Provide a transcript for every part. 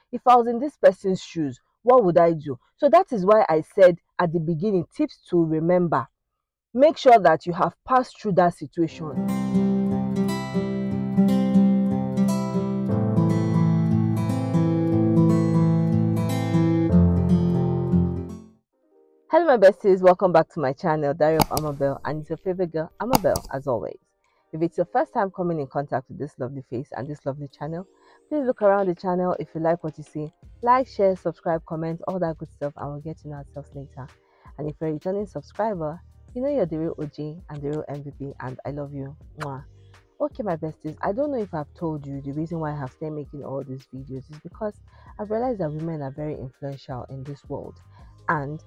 if I was in this person's shoes, what would I do? So that is why I said at the beginning, tips to remember. Make sure that you have passed through that situation. Hello my besties, welcome back to my channel, Diary of Amabelle, and it's your favorite girl, Amabelle, as always. If it's your first time coming in contact with this lovely face and this lovely channel, please look around the channel. If you like what you see, like, share, subscribe, comment, all that good stuff, and we'll get to know ourselves later. And if you're a returning subscriber, you know you're the real OG and the real MVP, and I love you. Mwah. Okay my besties, I don't know if I've told you the reason why I have started making all these videos is because I've realized that women are very influential in this world, and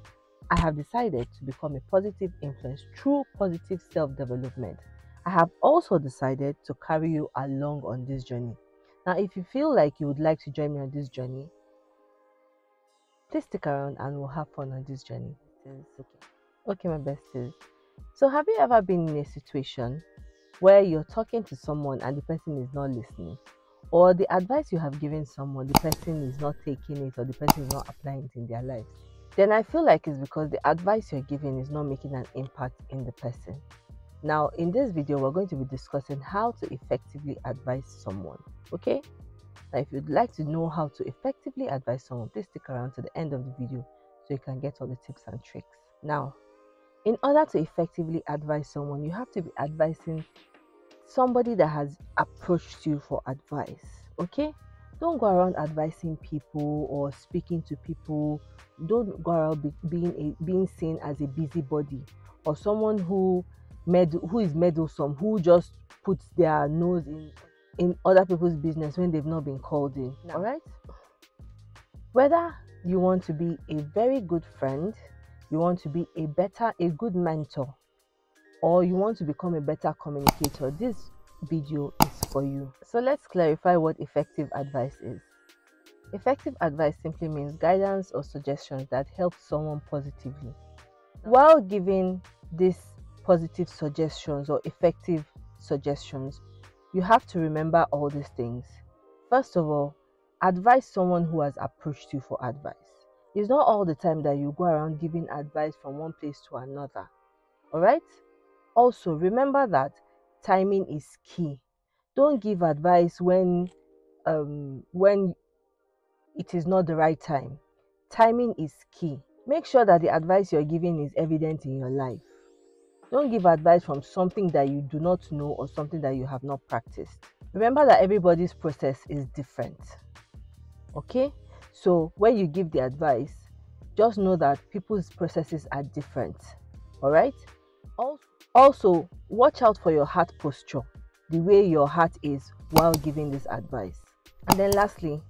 I have decided to become a positive influence through positive self-development. I have also decided to carry you along on this journey. Now, if you feel like you would like to join me on this journey, please stick around and we'll have fun on this journey. Okay, my besties. So have you ever been in a situation where you're talking to someone and the person is not listening? Or the advice you have given someone, the person is not taking it, or the person is not applying it in their lives? Then I feel like it's because the advice you're giving is not making an impact in the person. Now, in this video, we're going to be discussing how to effectively advise someone, okay? Now, if you'd like to know how to effectively advise someone, please stick around to the end of the video so you can get all the tips and tricks. Now, in order to effectively advise someone, you have to be advising somebody that has approached you for advice, okay? Don't go around advising people or speaking to people. Don't go around being seen as a busybody or someone who is meddlesome, who just puts their nose in other people's business when they've not been called in. All right? Whether you want to be a very good friend, you want to be a good mentor, or you want to become a better communicator, this video is for you. So let's clarify what effective advice is. Effective advice simply means guidance or suggestions that help someone positively. While giving these positive suggestions or effective suggestions, you have to remember all these things. First of all, advise someone who has approached you for advice. It's not all the time that you go around giving advice from one place to another. All right? Also, remember that timing is key. Don't give advice when it is not the right time. Timing is key. Make sure that the advice you're giving is evident in your life. Don't give advice from something that you do not know or something that you have not practiced. Remember that everybody's process is different. Okay? So when you give the advice, just know that people's processes are different. All right? Also, watch out for your heart posture, the way your heart is while giving this advice. And then lastly,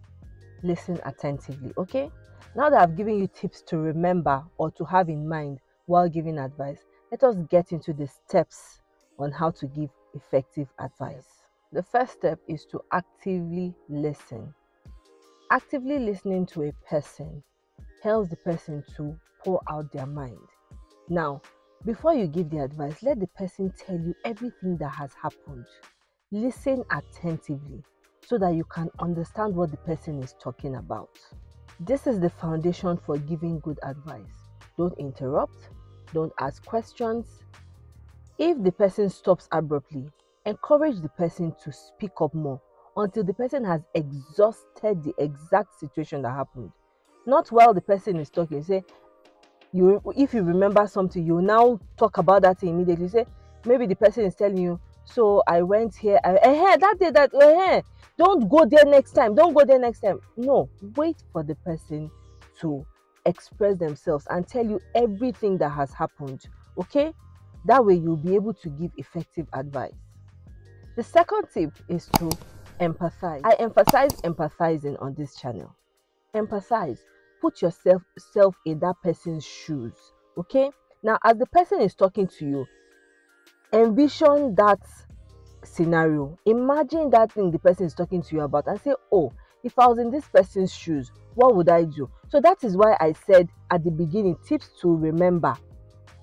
listen attentively, okay? Now that I've given you tips to remember or to have in mind while giving advice, let us get into the steps on how to give effective advice. The first step is to actively listen. Actively listening to a person helps the person to pour out their mind. Now, before you give the advice, let the person tell you everything that has happened. Listen attentively so that you can understand what the person is talking about. This is the foundation for giving good advice. Don't interrupt. Don't ask questions. If the person stops abruptly, encourage the person to speak up more until the person has exhausted the exact situation that happened. Not while the person is talking. Say, if you remember something, you now talk about that thing immediately. Say, maybe the person is telling you, so I went here, don't go there next time, don't go there next time. No, wait for the person to express themselves and tell you everything that has happened, okay? That way you'll be able to give effective advice. The second tip is to empathize. I emphasize empathizing on this channel. Empathize. Put yourself in that person's shoes, okay? Now, as the person is talking to you, envision that scenario. Imagine that thing the person is talking to you about and say, oh, if I was in this person's shoes, what would I do? So that is why I said at the beginning, tips to remember.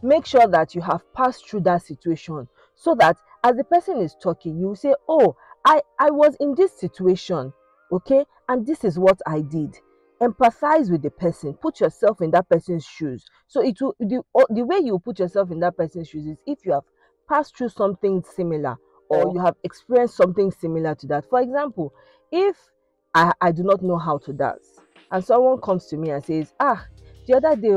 Make sure that you have passed through that situation so that as the person is talking, you say, oh, I was in this situation, okay? And this is what I did. Empathize with the person. Put yourself in that person's shoes. So it will the way you put yourself in that person's shoes is if you have passed through something similar or you have experienced something similar to that. For example, if I do not know how to dance and someone comes to me and says, the other day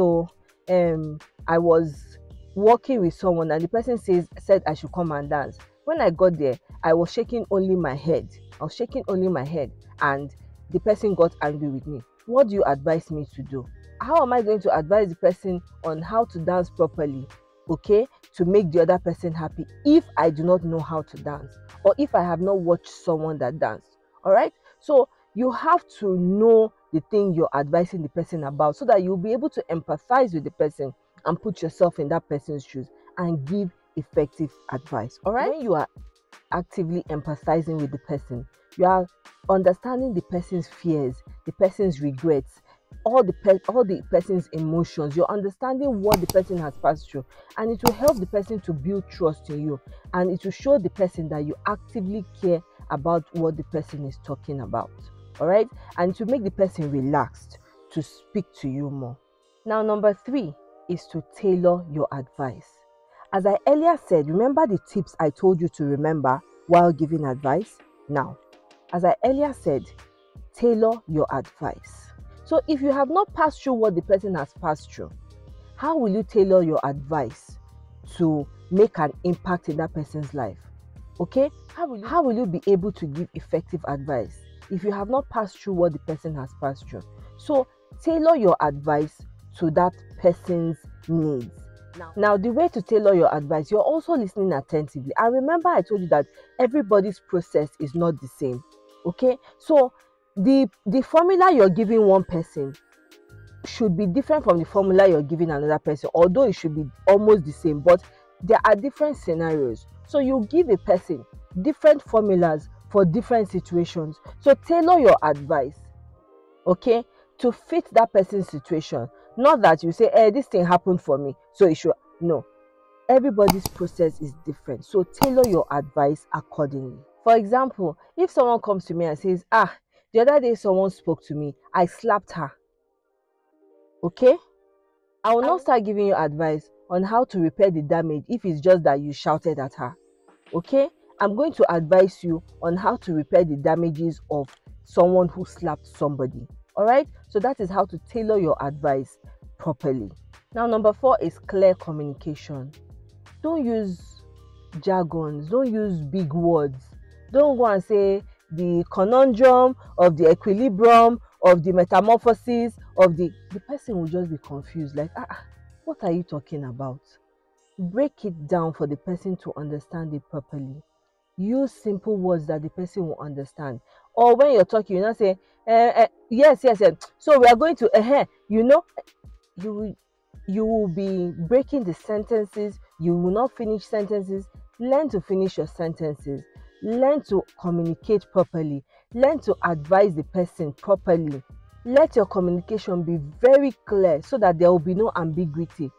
I was walking with someone and the person said I should come and dance. When I got there, I was shaking only my head. And the person got angry with me. What do you advise me to do? How am I going to advise the person on how to dance properly, okay, to make the other person happy if I do not know how to dance or if I have not watched someone that danced? All right, so you have to know the thing you're advising the person about so that you'll be able to empathize with the person and put yourself in that person's shoes and give effective advice. All right, when you are actively empathizing with the person, you are understanding the person's fears, the person's regrets, all the person's emotions. You're understanding what the person has passed through, and it will help the person to build trust in you, and it will show the person that you actively care about what the person is talking about. All right, and to make the person relaxed to speak to you more. Now, number 3 is to tailor your advice. As I earlier said, remember the tips I told you to remember while giving advice? Now, as I earlier said, tailor your advice. So if you have not passed through what the person has passed through, how will you tailor your advice to make an impact in that person's life? Okay? How will you be able to give effective advice if you have not passed through what the person has passed through? So tailor your advice to that person's needs. Now, the way to tailor your advice, you're also listening attentively. And remember, I told you that everybody's process is not the same. Okay? So the formula you're giving one person should be different from the formula you're giving another person, although it should be almost the same, but there are different scenarios. So you give a person different formulas for different situations. So tailor your advice, okay, to fit that person's situation. Not that you say, this thing happened for me, so it should. No. Everybody's process is different. So tailor your advice accordingly. For example, if someone comes to me and says, the other day someone spoke to me, I slapped her. Okay? I will not start giving you advice on how to repair the damage if it's just that you shouted at her. Okay? I'm going to advise you on how to repair the damages of someone who slapped somebody. All right, so that is how to tailor your advice properly. Now, number 4 is clear communication. Don't use jargons, don't use big words. Don't go and say the conundrum of the equilibrium of the metamorphosis of the person will just be confused, like, what are you talking about? Break it down for the person to understand it properly. Use simple words that the person will understand. Or when you're talking, you not say, yes. So we are going to, you will be breaking the sentences. You will not finish sentences. Learn to finish your sentences. Learn to communicate properly. Learn to advise the person properly. Let your communication be very clear so that there will be no ambiguity.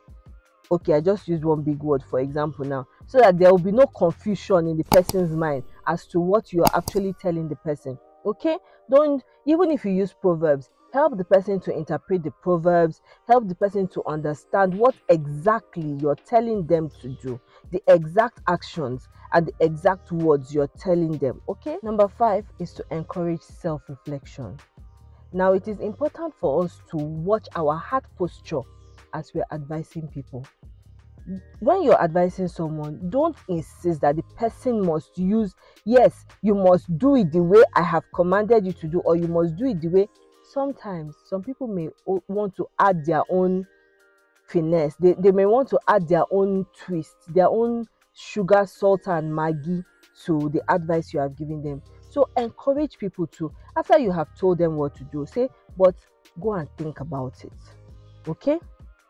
Okay, I just used one big word, for example, now, so that there will be no confusion in the person's mind as to what you are actually telling the person. Okay, even if you use proverbs, help the person to interpret the proverbs, help the person to understand what exactly you're telling them to do, the exact actions and the exact words you're telling them. Okay, number 5 is to encourage self-reflection. Now, it is important for us to watch our heart posture as we're advising people. When you're advising someone, don't insist that the person must use, yes, you must do it the way I have commanded you to do, or you must do it the way. Sometimes some people may want to add their own finesse. They may want to add their own twist, their own sugar, salt and maggi to the advice you have given them. So encourage people to, after you have told them what to do, say, but go and think about it. Okay?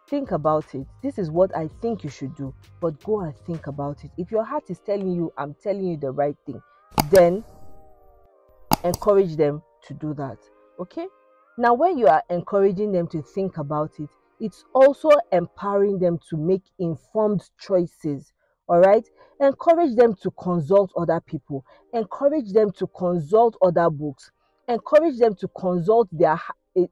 Think about it. This is what I think you should do, but go and think about it. If your heart is telling you, I'm telling you the right thing, then encourage them to do that. Okay? Now, when you are encouraging them to think about it, it's also empowering them to make informed choices. All right? Encourage them to consult other people. Encourage them to consult other books. Encourage them to consult their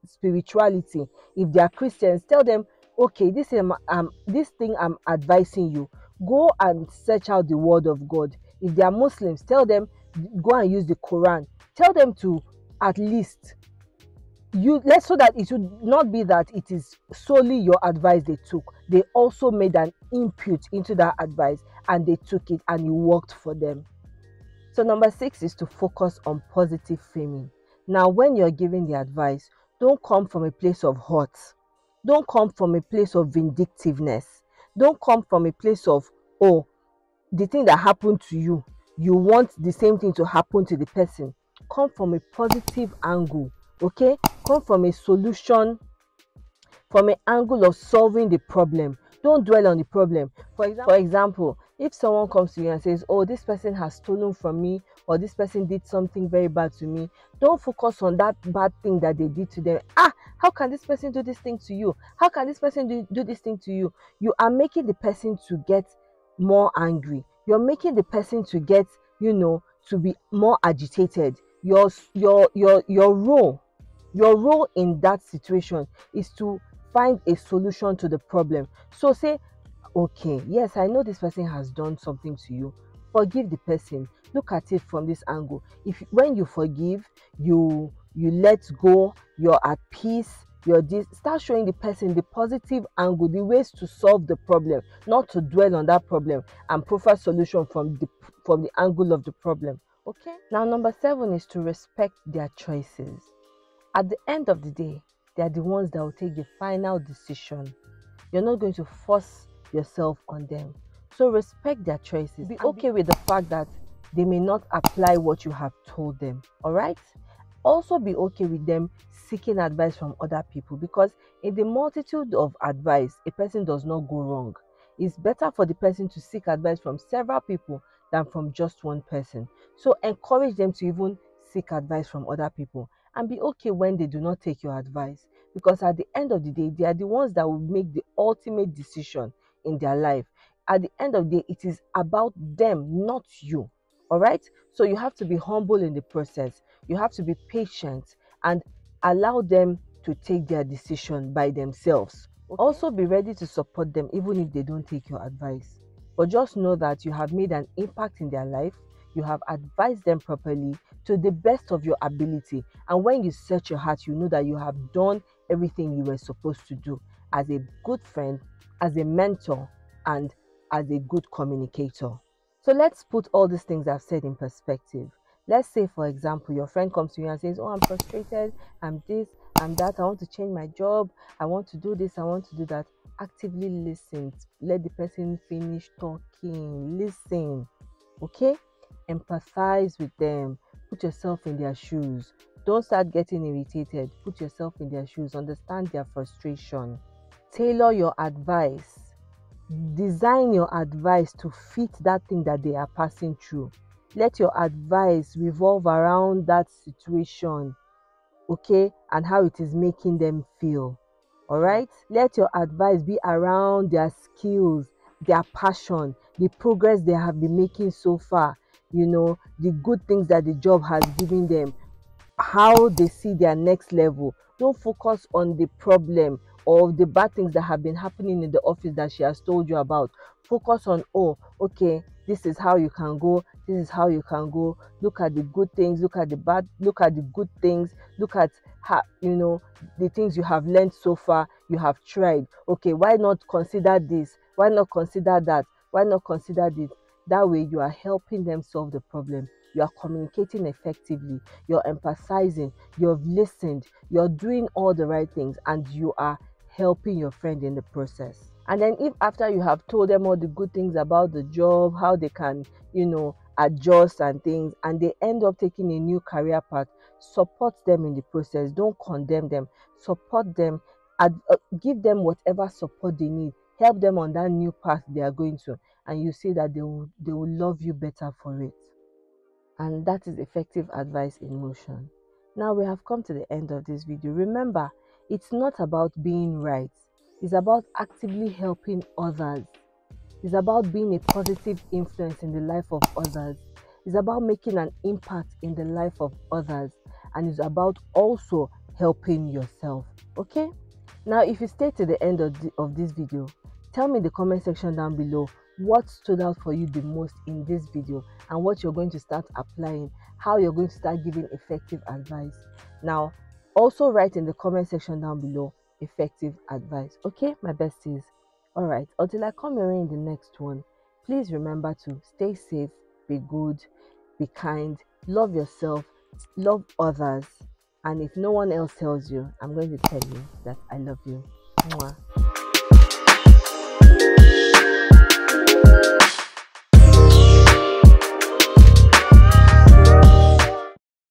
spirituality. If they are Christians, tell them, okay, this thing I'm advising you, go and search out the word of God. If they are Muslims, tell them, go and use the Quran. Tell them to at least let's, so that it should not be that it is solely your advice they took. They also made an input into that advice and they took it and it worked for them. So number 6 is to focus on positive framing. Now, when you're giving the advice, don't come from a place of hurt. Don't come from a place of vindictiveness. Don't come from a place of, oh, the thing that happened to you, you want the same thing to happen to the person. Come from a positive angle, okay? Come from a solution, from an angle of solving the problem. Don't dwell on the problem. For example, if someone comes to you and says, oh, this person has stolen from me, or this person did something very bad to me, don't focus on that bad thing that they did to them. How can this person do this thing to you? How can this person do this thing to you? You are making the person to get more angry. You're making the person to get, to be more agitated. Your role in that situation is to find a solution to the problem. So say, okay, yes, I know this person has done something to you. Forgive the person. Look at it from this angle. When you forgive, you let go, you're at peace, start showing the person the positive angle, the ways to solve the problem, not to dwell on that problem and profile solution from the angle of the problem. Okay? Now, number 7 is to respect their choices. At the end of the day, they are the ones that will take the final decision. You're not going to force yourself on them. So respect their choices. Be okay with the fact that they may not apply what you have told them. All right? Also be okay with them seeking advice from other people, because in the multitude of advice, a person does not go wrong. It's better for the person to seek advice from several people than from just one person. So encourage them to even seek advice from other people, and be okay when they do not take your advice, because at the end of the day, they are the ones that will make the ultimate decision in their life. At the end of the day, it is about them, not you. All right? So you have to be humble in the process. You have to be patient and allow them to take their decision by themselves. Okay? Also be ready to support them even if they don't take your advice. But just know that you have made an impact in their life. You have advised them properly to the best of your ability. And when you search your heart, you know that you have done everything you were supposed to do as a good friend, as a mentor, and as a good communicator. So let's put all these things I've said in perspective. Let's say, for example, your friend comes to you and says, oh, I'm frustrated, I'm this, I'm that, I want to change my job, I want to do this, I want to do that. Actively listen. Let the person finish talking. Listen. Okay? Empathize with them. Put yourself in their shoes. Don't start getting irritated. Put yourself in their shoes. Understand their frustration. Tailor your advice. Design your advice to fit that thing that they are passing through. Let your advice revolve around that situation, okay, and how it is making them feel. All right? Let your advice be around their skills, their passion, the progress they have been making so far, the good things that the job has given them, how they see their next level. Don't focus on the problem or the bad things that have been happening in the office that she has told you about. Focus on, oh, okay, this is how you can go, this is how you can go. Look at the good things, look at the bad, look at the good things, look at how, the things you have learned so far, you have tried. Okay, why not consider this? Why not consider that? Why not consider this? That way you are helping them solve the problem. You are communicating effectively, you're empathizing, you've listened, you're doing all the right things, and you are helping your friend in the process. And then if after you have told them all the good things about the job, how they can, adjust and things, and they end up taking a new career path, support them in the process. Don't condemn them. Support them, give them whatever support they need. Help them on that new path they are going to, and you see that they will love you better for it. And that is effective advice in motion. Now we have come to the end of this video. Remember, it's not about being right. It's about actively helping others. It's about being a positive influence in the life of others. It's about making an impact in the life of others. and it's about also helping yourself. Okay, now if you stay to the end of this video, tell me in the comment section down below what stood out for you the most in this video and what you're going to start applying, how you're going to start giving effective advice. Now also write in the comment section down below effective advice. Okay, my besties. All right, until I come your way in the next one, please remember to stay safe, be good, be kind, love yourself, love others, and if no one else tells you, I'm going to tell you that I love you. Mwah.